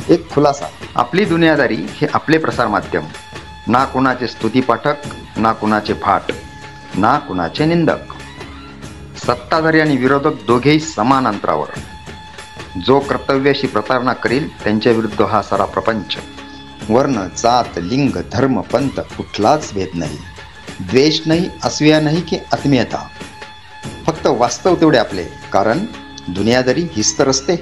एक खुलासा, आपली दुनियादारी हे आपले प्रसार माध्यम, ना कुणाचे स्तुतीपाठक, ना कुणाचे फाट, ना कुणाचे निंदक, सत्ताधारी आणि विरोधक दोघेही समान अंतरावर. जो कर्तव्याशी प्रतारणा करील त्यांच्या विरुद्ध हा सारा प्रपंच. वर्ण, जात, लिंग, धर्म, पंथ कुठलाच भेद नाही, द्वेष नाही, असूया नाही की आत्मीयता. फक्त वास्तव तेवढे आपले, कारण दुनियादारी हीच तर असते.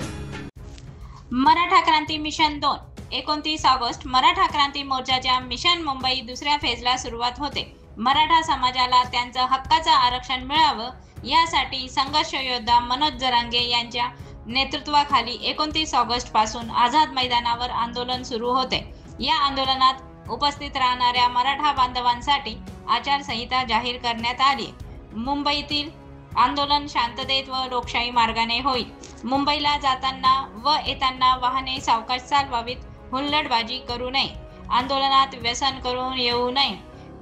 मराठा क्रांती मिशन 2 29 ऑगस्ट मराठा क्रांती मोर्चाच्या मिशन मुंबई दुसऱ्या फेजला सुरुवात होते. मराठा समाजाला त्यांचं हक्काचं आरक्षण मिळावं यासाठी संघर्ष योद्धा मनोज जरांगे यांच्या नेतृत्वाखाली 29 ऑगस्ट पासून आझाद मैदानावर आंदोलन सुरू होते. या आंदोलनात उपस्थित राहणाऱ्या मराठा बांधवांसाठी आचारसंहिता जाहीर करण्यात आली. मुंबईतील आंदोलन शांततेत व लोकशाही मार्गाने होईल. मुंबईला जाताना व येताना वाहने सावकाश चालवावीत, हुल्लडबाजी करू नये, आंदोलनात व्यसन करून येऊ नये,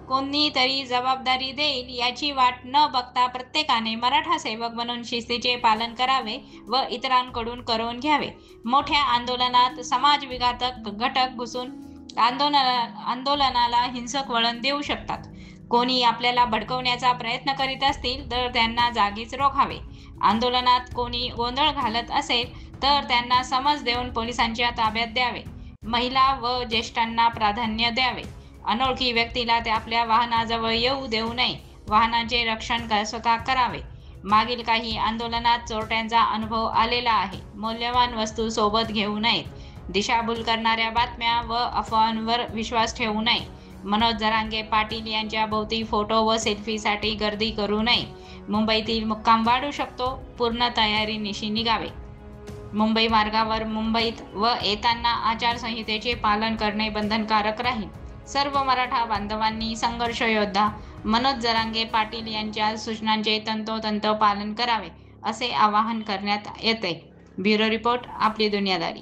कोणीतरी जबाबदारी देईल याची वाट न बघता प्रत्येकाने मराठा सेवक म्हणून शिस्तीचे पालन करावे व इतरांकडून करून घ्यावे. मोठ्या आंदोलनात समाजविघातक घटक घुसून आंदोलनाला हिंसक वळण देऊ शकतात. कोणी आपल्याला भडकवण्याचा प्रयत्न करीत असतील तर त्यांना जागीच रोखावे. आंदोलनात कोणी गोंधळ घालत असेल तर त्यांना समज देऊन पोलिसांच्या ताब्यात द्यावे. महिला व ज्येष्ठांना प्राधान्य द्यावे. अनोळखी व्यक्तीला ते आपल्या वाहनाजवळ येऊ देऊ नये. वाहनाचे रक्षण स्वतः करावे. मागील काही आंदोलनात चोरट्यांचा अनुभव आलेला आहे. मौल्यवान वस्तू सोबत घेऊ नयेत. दिशाभूल करणाऱ्या बातम्या व अफवांवर विश्वास ठेवू नये. मनोज जरांगे पाटील यांच्या भोवती फोटो व सेल्फीसाठी गर्दी करू नये. मुंबईतील मुक्काम वाढू शकतो. पूर्ण तयारीनिशी निघावे. मुंबई मार्गावर मुंबईत व येताना आचारसंहितेचे पालन करणे बंधनकारक राहील. सर्व मराठा बांधवांनी संघर्ष योद्धा मनोज जरांगे पाटील यांच्या सूचनांचे तंतोतंत पालन करावे असे आवाहन करण्यात येते. ब्युरो रिपोर्ट, आपली दुनियादारी.